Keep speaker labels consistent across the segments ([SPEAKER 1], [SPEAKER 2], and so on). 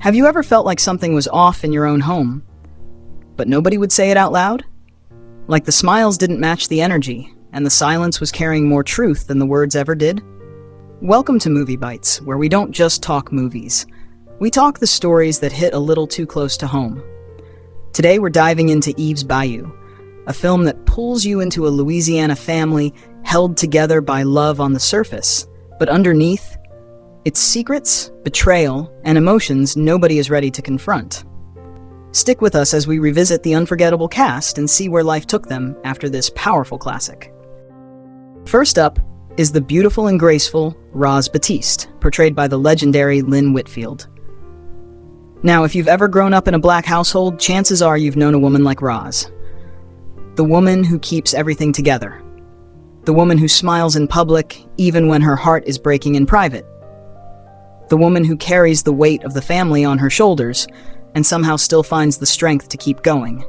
[SPEAKER 1] Have you ever felt like something was off in your own home, but nobody would say it out loud? Like the smiles didn't match the energy, and the silence was carrying more truth than the words ever did? Welcome to Movie Bites, where we don't just talk movies. We talk the stories that hit a little too close to home. Today we're diving into Eve's Bayou, a film that pulls you into a Louisiana family held together by love on the surface, but underneath, it's secrets, betrayal, and emotions nobody is ready to confront. Stick with us as we revisit the unforgettable cast and see where life took them after this powerful classic. First up is the beautiful and graceful Roz Batiste, portrayed by the legendary Lynn Whitfield. Now, if you've ever grown up in a black household, chances are you've known a woman like Roz. The woman who keeps everything together. The woman who smiles in public, even when her heart is breaking in private. The woman who carries the weight of the family on her shoulders and somehow still finds the strength to keep going.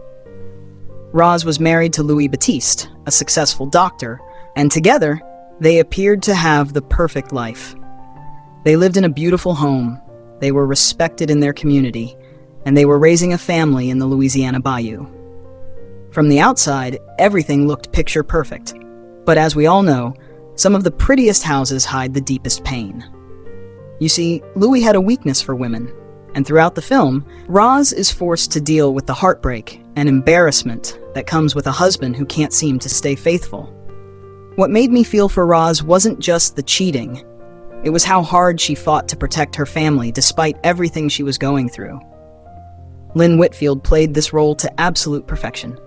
[SPEAKER 1] Roz was married to Louis Batiste, a successful doctor, and together, they appeared to have the perfect life. They lived in a beautiful home, they were respected in their community, and they were raising a family in the Louisiana Bayou. From the outside, everything looked picture perfect. But as we all know, some of the prettiest houses hide the deepest pain. You see, Louis had a weakness for women, and throughout the film, Roz is forced to deal with the heartbreak and embarrassment that comes with a husband who can't seem to stay faithful. What made me feel for Roz wasn't just the cheating, it was how hard she fought to protect her family despite everything she was going through. Lynn Whitfield played this role to absolute perfection.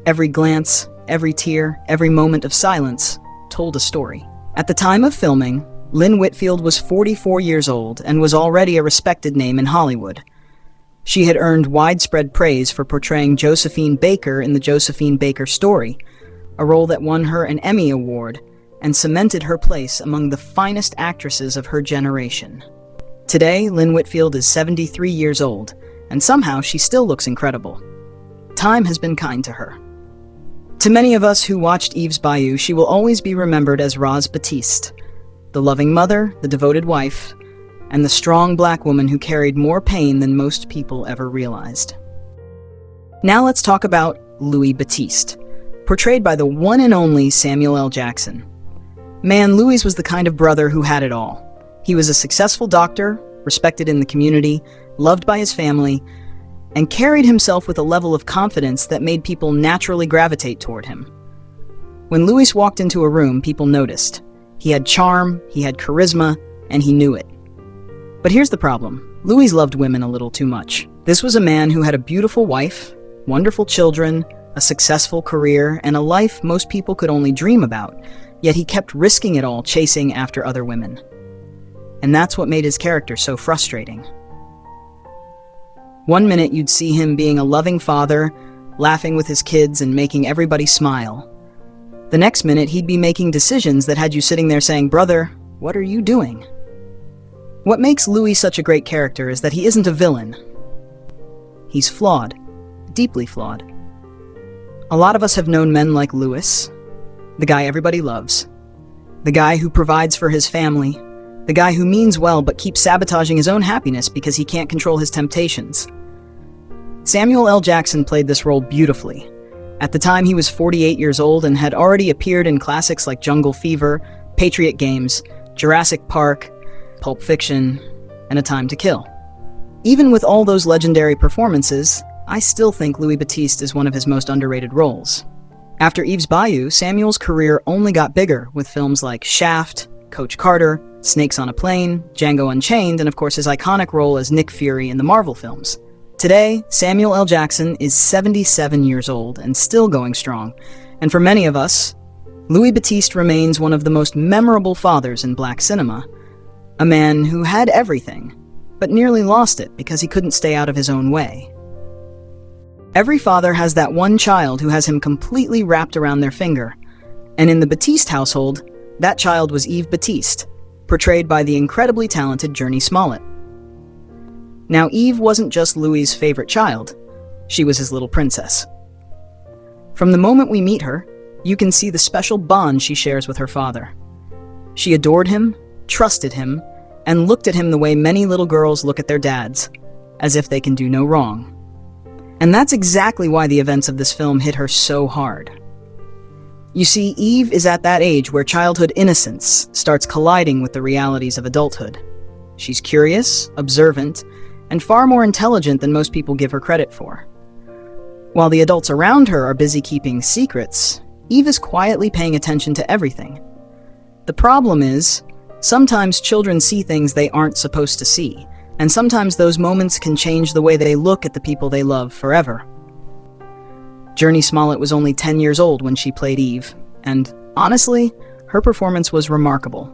[SPEAKER 1] Every glance, every tear, every moment of silence told a story. At the time of filming, Lynn Whitfield was 44 years old and was already a respected name in Hollywood. She had earned widespread praise for portraying Josephine Baker in the Josephine Baker Story, a role that won her an Emmy Award and cemented her place among the finest actresses of her generation. Today, Lynn Whitfield is 73 years old, and somehow she still looks incredible. Time has been kind to her. To many of us who watched Eve's Bayou, she will always be remembered as Roz Batiste, the loving mother, the devoted wife, and the strong black woman who carried more pain than most people ever realized. Now let's talk about Louis Batiste, portrayed by the one and only Samuel L. Jackson. Man, Louis was the kind of brother who had it all. He was a successful doctor, respected in the community, loved by his family, and carried himself with a level of confidence that made people naturally gravitate toward him. When Louis walked into a room, people noticed. He had charm, he had charisma, and he knew it. But here's the problem. Louis loved women a little too much. This was a man who had a beautiful wife, wonderful children, a successful career, and a life most people could only dream about, yet he kept risking it all chasing after other women. And that's what made his character so frustrating. One minute you'd see him being a loving father, laughing with his kids and making everybody smile. The next minute, he'd be making decisions that had you sitting there saying, "Brother, what are you doing?" What makes Louis such a great character is that he isn't a villain. He's flawed, deeply flawed. A lot of us have known men like Louis, the guy everybody loves, the guy who provides for his family, the guy who means well but keeps sabotaging his own happiness because he can't control his temptations. Samuel L. Jackson played this role beautifully. At the time, he was 48 years old and had already appeared in classics like Jungle Fever, Patriot Games, Jurassic Park, Pulp Fiction, and A Time to Kill. Even with all those legendary performances, I still think Louis Batiste is one of his most underrated roles. After Eve's Bayou, Samuel's career only got bigger with films like Shaft, Coach Carter, Snakes on a Plane, Django Unchained, and of course his iconic role as Nick Fury in the Marvel films. Today, Samuel L. Jackson is 77 years old and still going strong, and for many of us, Louis Batiste remains one of the most memorable fathers in black cinema, a man who had everything, but nearly lost it because he couldn't stay out of his own way. Every father has that one child who has him completely wrapped around their finger, and in the Batiste household, that child was Eve Batiste, portrayed by the incredibly talented Jurnee Smollett. Now, Eve wasn't just Louis's favorite child, she was his little princess. From the moment we meet her, you can see the special bond she shares with her father. She adored him, trusted him, and looked at him the way many little girls look at their dads, as if they can do no wrong. And that's exactly why the events of this film hit her so hard. You see, Eve is at that age where childhood innocence starts colliding with the realities of adulthood. She's curious, observant, and far more intelligent than most people give her credit for. While the adults around her are busy keeping secrets, Eve is quietly paying attention to everything. The problem is, sometimes children see things they aren't supposed to see, and sometimes those moments can change the way they look at the people they love forever. Jurnee Smollett was only 10 years old when she played Eve, and honestly, her performance was remarkable.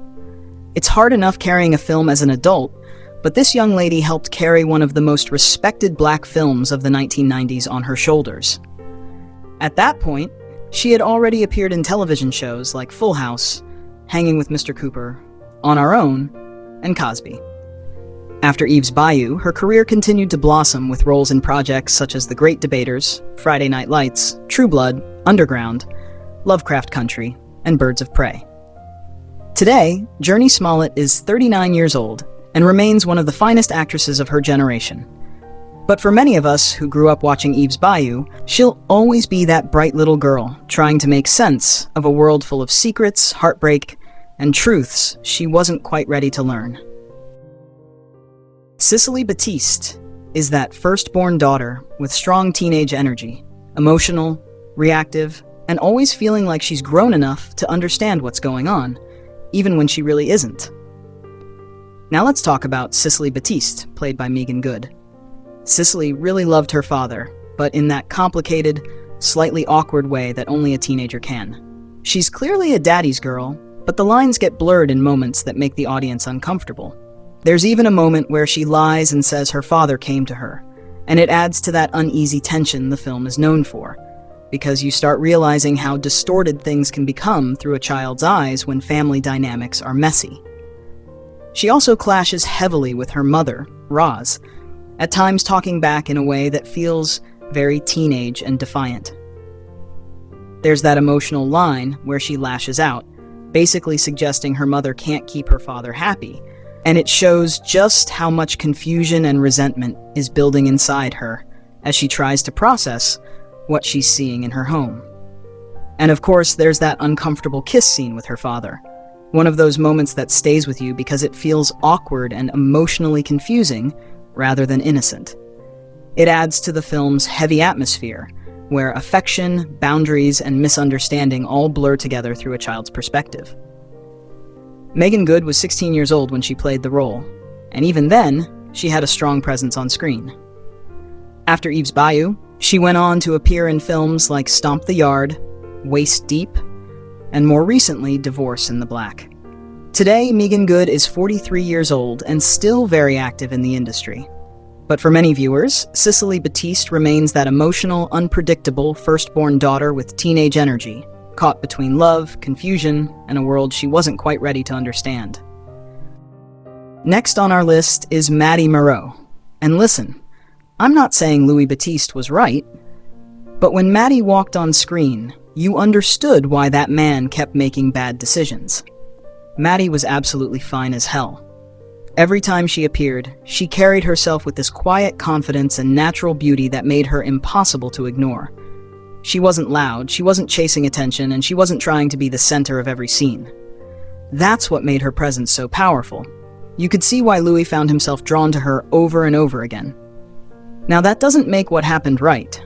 [SPEAKER 1] It's hard enough carrying a film as an adult, but this young lady helped carry one of the most respected black films of the 1990s on her shoulders. At that point, she had already appeared in television shows like Full House, Hanging with Mr. Cooper, On Our Own, and Cosby. After Eve's Bayou, her career continued to blossom with roles in projects such as The Great Debaters, Friday Night Lights, True Blood, Underground, Lovecraft Country, and Birds of Prey. Today, Jurnee Smollett is 39 years old and remains one of the finest actresses of her generation. But for many of us who grew up watching Eve's Bayou, she'll always be that bright little girl trying to make sense of a world full of secrets, heartbreak, and truths she wasn't quite ready to learn. Sicily Batiste is that firstborn daughter with strong teenage energy, emotional, reactive, and always feeling like she's grown enough to understand what's going on, even when she really isn't. Now let's talk about Sicily Batiste, played by Meagan Good. Sicily really loved her father, but in that complicated, slightly awkward way that only a teenager can. She's clearly a daddy's girl, but the lines get blurred in moments that make the audience uncomfortable. There's even a moment where she lies and says her father came to her, and it adds to that uneasy tension the film is known for, because you start realizing how distorted things can become through a child's eyes when family dynamics are messy. She also clashes heavily with her mother, Roz, at times talking back in a way that feels very teenage and defiant. There's that emotional line where she lashes out, basically suggesting her mother can't keep her father happy, and it shows just how much confusion and resentment is building inside her as she tries to process what she's seeing in her home. And of course, there's that uncomfortable kiss scene with her father, one of those moments that stays with you because it feels awkward and emotionally confusing rather than innocent. It adds to the film's heavy atmosphere, where affection, boundaries, and misunderstanding all blur together through a child's perspective. Meagan Good was 16 years old when she played the role, and even then, she had a strong presence on screen. After Eve's Bayou, she went on to appear in films like Stomp the Yard, Waist Deep, and more recently, Divorce in the Black. Today, Meagan Good is 43 years old and still very active in the industry. But for many viewers, Sicily Batiste remains that emotional, unpredictable firstborn daughter with teenage energy, caught between love, confusion, and a world she wasn't quite ready to understand. Next on our list is Maddie Maro. And listen, I'm not saying Louis Batiste was right, but when Maddie walked on screen, you understood why that man kept making bad decisions. Maddie was absolutely fine as hell. Every time she appeared, she carried herself with this quiet confidence and natural beauty that made her impossible to ignore. She wasn't loud, she wasn't chasing attention, and she wasn't trying to be the center of every scene. That's what made her presence so powerful. You could see why Louis found himself drawn to her over and over again. Now that doesn't make what happened right.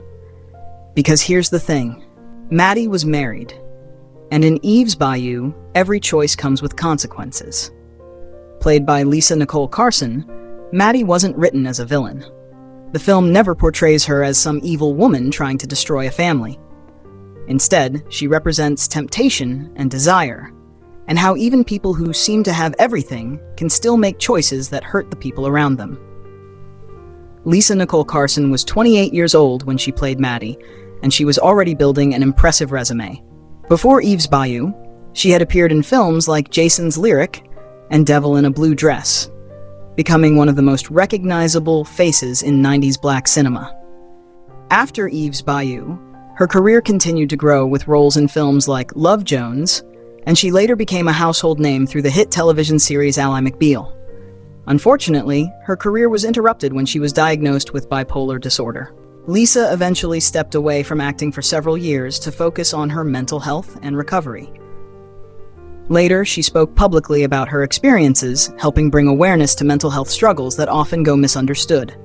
[SPEAKER 1] Because here's the thing. Maddie was married. And in Eve's Bayou, every choice comes with consequences. Played by Lisa Nicole Carson, Maddie wasn't written as a villain. The film never portrays her as some evil woman trying to destroy a family. Instead, she represents temptation and desire, and how even people who seem to have everything can still make choices that hurt the people around them. Lisa Nicole Carson was 28 years old when she played Maddie, and she was already building an impressive resume. Before Eve's Bayou, she had appeared in films like Jason's Lyric and Devil in a Blue Dress, becoming one of the most recognizable faces in 90s black cinema. After Eve's Bayou, her career continued to grow with roles in films like Love Jones, and she later became a household name through the hit television series Ally McBeal. Unfortunately, her career was interrupted when she was diagnosed with bipolar disorder. Lisa eventually stepped away from acting for several years to focus on her mental health and recovery. Later, she spoke publicly about her experiences, helping bring awareness to mental health struggles that often go misunderstood.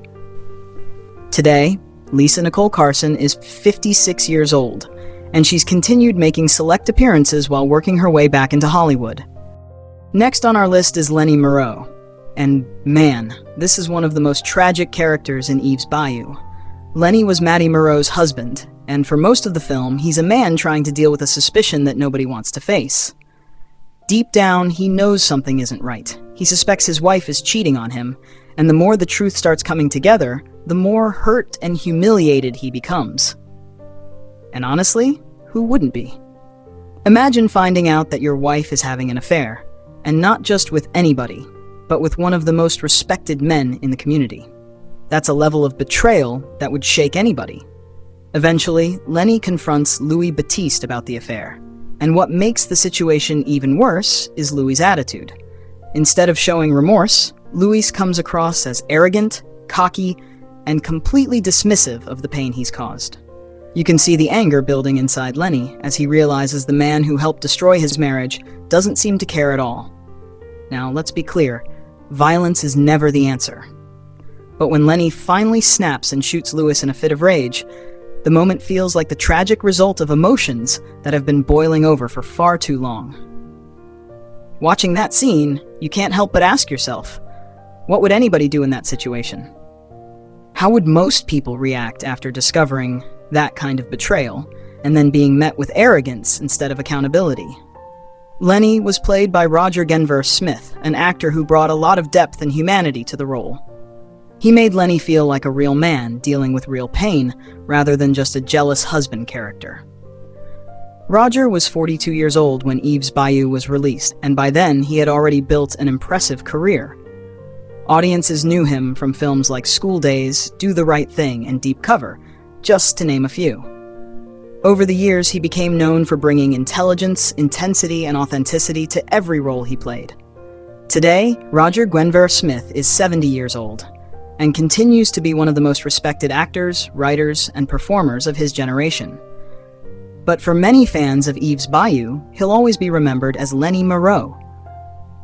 [SPEAKER 1] Today, Lisa Nicole Carson is 56 years old, and she's continued making select appearances while working her way back into Hollywood. Next on our list is Lenny Maro. And man, this is one of the most tragic characters in Eve's Bayou. Lenny was Maddie Maro's husband, and for most of the film, he's a man trying to deal with a suspicion that nobody wants to face. Deep down, he knows something isn't right. He suspects his wife is cheating on him, and the more the truth starts coming together, the more hurt and humiliated he becomes. And honestly, who wouldn't be? Imagine finding out that your wife is having an affair, and not just with anybody, but with one of the most respected men in the community. That's a level of betrayal that would shake anybody. Eventually, Lenny confronts Louis Batiste about the affair, and what makes the situation even worse is Louis's attitude. Instead of showing remorse, Louis comes across as arrogant, cocky, and completely dismissive of the pain he's caused. You can see the anger building inside Lenny as he realizes the man who helped destroy his marriage doesn't seem to care at all. Now, let's be clear, violence is never the answer. But when Lenny finally snaps and shoots Louis in a fit of rage, the moment feels like the tragic result of emotions that have been boiling over for far too long. Watching that scene, you can't help but ask yourself, what would anybody do in that situation? How would most people react after discovering that kind of betrayal, and then being met with arrogance instead of accountability? Lenny was played by Roger Guenveur-Smith, an actor who brought a lot of depth and humanity to the role. He made Lenny feel like a real man dealing with real pain, rather than just a jealous husband character. Roger was 42 years old when Eve's Bayou was released, and by then he had already built an impressive career. Audiences knew him from films like School Days, Do the Right Thing, and Deep Cover, just to name a few. Over the years, he became known for bringing intelligence, intensity, and authenticity to every role he played. Today, Roger Guenveur-Smith is 70 years old, and continues to be one of the most respected actors, writers, and performers of his generation. But for many fans of Eve's Bayou, he'll always be remembered as Lenny Maro,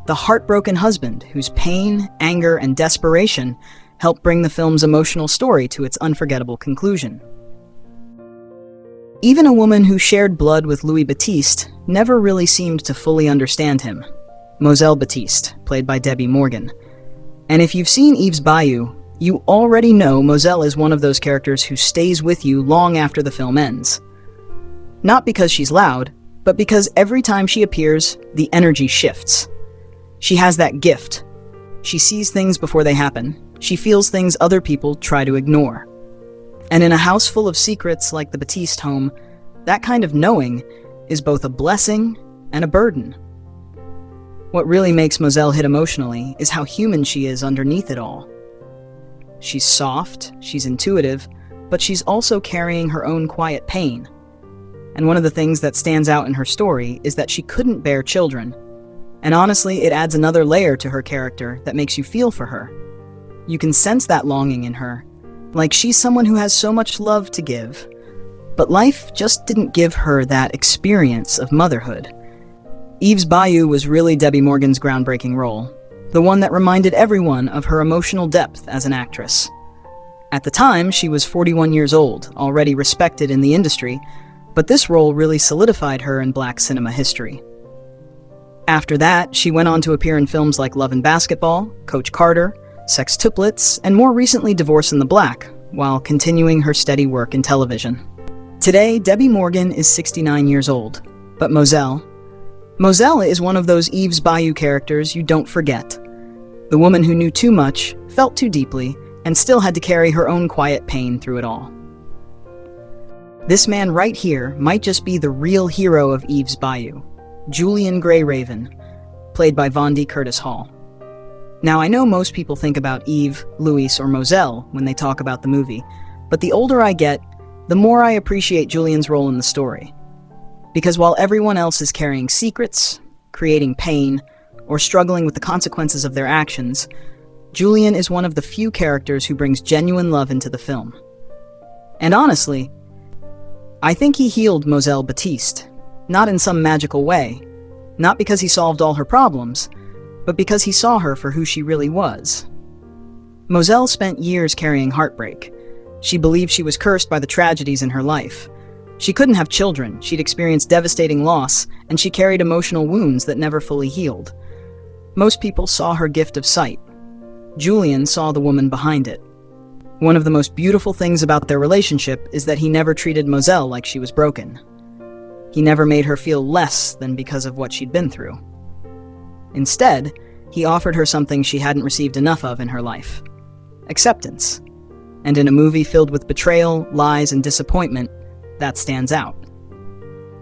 [SPEAKER 1] the heartbroken husband whose pain, anger, and desperation helped bring the film's emotional story to its unforgettable conclusion. Even a woman who shared blood with Louis Batiste never really seemed to fully understand him, Moselle Batiste, played by Debbi Morgan. And if you've seen Eve's Bayou, you already know Moselle is one of those characters who stays with you long after the film ends. Not because she's loud, but because every time she appears, the energy shifts. She has that gift. She sees things before they happen. She feels things other people try to ignore. And in a house full of secrets like the Batiste home, that kind of knowing is both a blessing and a burden. What really makes Moselle hit emotionally is how human she is underneath it all. She's soft, she's intuitive, but she's also carrying her own quiet pain. And one of the things that stands out in her story is that she couldn't bear children. And honestly, it adds another layer to her character that makes you feel for her. You can sense that longing in her, like she's someone who has so much love to give. But life just didn't give her that experience of motherhood. Eve's Bayou was really Debbi Morgan's groundbreaking role, the one that reminded everyone of her emotional depth as an actress. At the time, she was 41 years old, already respected in the industry, but this role really solidified her in Black cinema history. After that, she went on to appear in films like Love and Basketball, Coach Carter, Sextuplets, and more recently Divorce in the Black, while continuing her steady work in television. Today, Debbi Morgan is 69 years old, but Moselle is one of those Eve's Bayou characters you don't forget. The woman who knew too much, felt too deeply, and still had to carry her own quiet pain through it all. This man right here might just be the real hero of Eve's Bayou, Julian Grey Raven, played by Von Curtis Hall. Now, I know most people think about Eve, Louis, or Moselle when they talk about the movie, but the older I get, the more I appreciate Julian's role in the story. Because while everyone else is carrying secrets, creating pain, or struggling with the consequences of their actions, Julian is one of the few characters who brings genuine love into the film. And honestly, I think he healed Moselle Batiste, not in some magical way, not because he solved all her problems, but because he saw her for who she really was. Moselle spent years carrying heartbreak. She believed she was cursed by the tragedies in her life. She couldn't have children, she'd experienced devastating loss, and she carried emotional wounds that never fully healed. Most people saw her gift of sight. Julian saw the woman behind it. One of the most beautiful things about their relationship is that he never treated Moselle like she was broken. He never made her feel less than because of what she'd been through. Instead, he offered her something she hadn't received enough of in her life: acceptance. And in a movie filled with betrayal, lies, and disappointment, that stands out.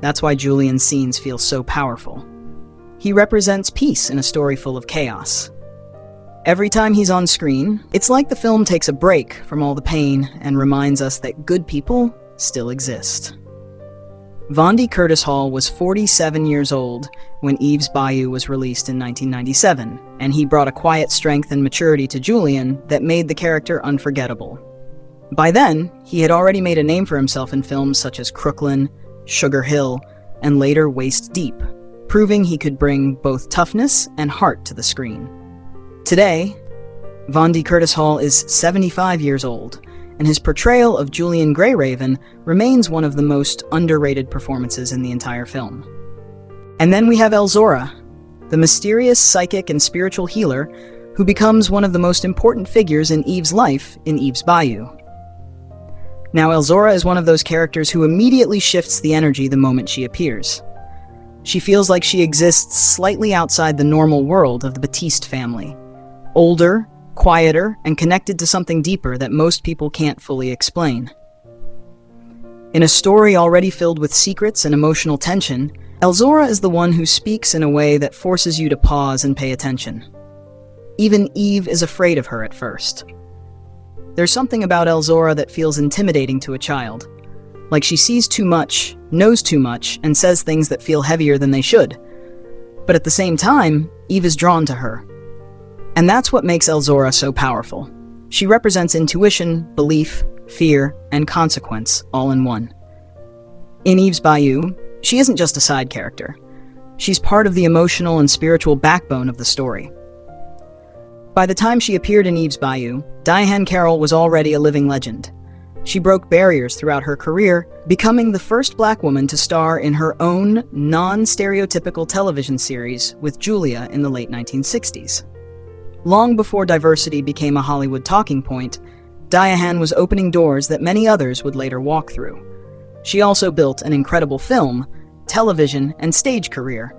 [SPEAKER 1] That's why Julian's scenes feel so powerful. He represents peace in a story full of chaos. Every time he's on screen, it's like the film takes a break from all the pain and reminds us that good people still exist. Vondie Curtis Hall was 47 years old when Eve's Bayou was released in 1997, and he brought a quiet strength and maturity to Julian that made the character unforgettable. By then, he had already made a name for himself in films such as Crooklyn, Sugar Hill, and later Waist Deep, proving he could bring both toughness and heart to the screen. Today, Vondie Curtis Hall is 75 years old, and his portrayal of Julian Greyraven remains one of the most underrated performances in the entire film. And then we have Elzora, the mysterious psychic and spiritual healer who becomes one of the most important figures in Eve's life in Eve's Bayou. Now, Elzora is one of those characters who immediately shifts the energy the moment she appears. She feels like she exists slightly outside the normal world of the Batiste family. Older, quieter, and connected to something deeper that most people can't fully explain. In a story already filled with secrets and emotional tension, Elzora is the one who speaks in a way that forces you to pause and pay attention. Even Eve is afraid of her at first. There's something about Elzora that feels intimidating to a child, like she sees too much, knows too much, and says things that feel heavier than they should. But at the same time, Eve is drawn to her. And that's what makes Elzora so powerful. She represents intuition, belief, fear, and consequence all in one. In Eve's Bayou, she isn't just a side character. She's part of the emotional and spiritual backbone of the story. By the time she appeared in Eve's Bayou, Diahann Carroll was already a living legend. She broke barriers throughout her career, becoming the first Black woman to star in her own non-stereotypical television series with Julia in the late 1960s. Long before diversity became a Hollywood talking point, Diahann was opening doors that many others would later walk through. She also built an incredible film, television, and stage career,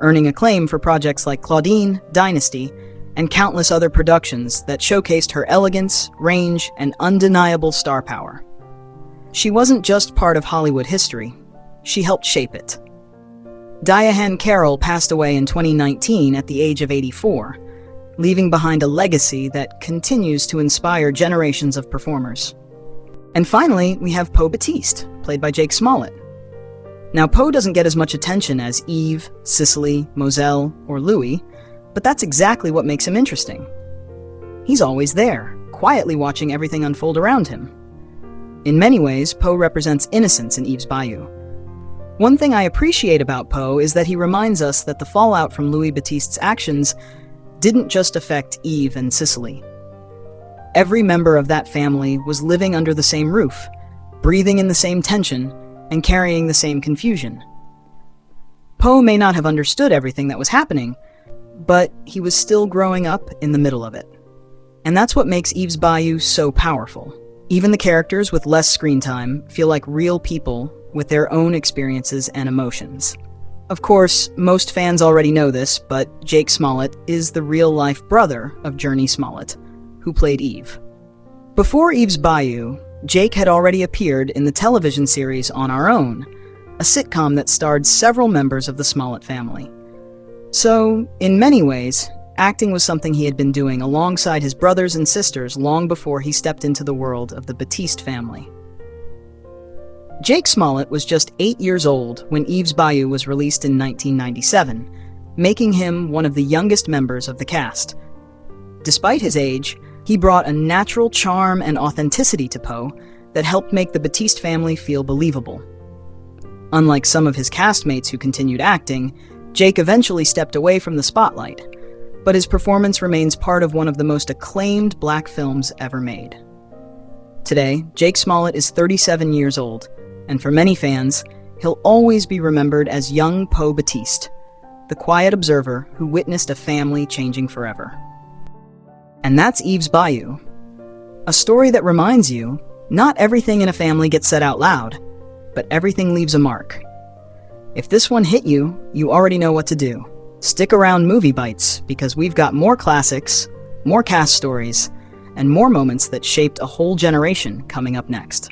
[SPEAKER 1] earning acclaim for projects like Claudine, Dynasty, and countless other productions that showcased her elegance, range, and undeniable star power. She wasn't just part of Hollywood history, she helped shape it. Diahann Carroll passed away in 2019 at the age of 84, leaving behind a legacy that continues to inspire generations of performers. And finally, we have Poe Batiste, played by Jake Smollett. Now, Poe doesn't get as much attention as Eve, Sicily, Moselle, or Louis, but that's exactly what makes him interesting. He's always there, quietly watching everything unfold around him. In many ways, Poe represents innocence in Eve's Bayou. One thing I appreciate about Poe is that he reminds us that the fallout from Louis Batiste's actions didn't just affect Eve and Sicily. Every member of that family was living under the same roof, breathing in the same tension, and carrying the same confusion. Poe may not have understood everything that was happening, but he was still growing up in the middle of it. And that's what makes Eve's Bayou so powerful. Even the characters with less screen time feel like real people with their own experiences and emotions. Of course, most fans already know this, but Jake Smollett is the real-life brother of Jurnee Smollett, who played Eve. Before Eve's Bayou, Jake had already appeared in the television series On Our Own, a sitcom that starred several members of the Smollett family. So, in many ways, acting was something he had been doing alongside his brothers and sisters long before he stepped into the world of the Batiste family. Jake Smollett was just 8 years old when Eve's Bayou was released in 1997, making him one of the youngest members of the cast. Despite his age, he brought a natural charm and authenticity to Poe that helped make the Batiste family feel believable. Unlike some of his castmates who continued acting, Jake eventually stepped away from the spotlight, but his performance remains part of one of the most acclaimed black films ever made. Today, Jake Smollett is 37 years old, and for many fans, he'll always be remembered as young Poe Batiste, the quiet observer who witnessed a family changing forever. And that's Eve's Bayou, a story that reminds you, not everything in a family gets said out loud, but everything leaves a mark. If this one hit you, you already know what to do. Stick around Movie Bites, because we've got more classics, more cast stories, and more moments that shaped a whole generation coming up next.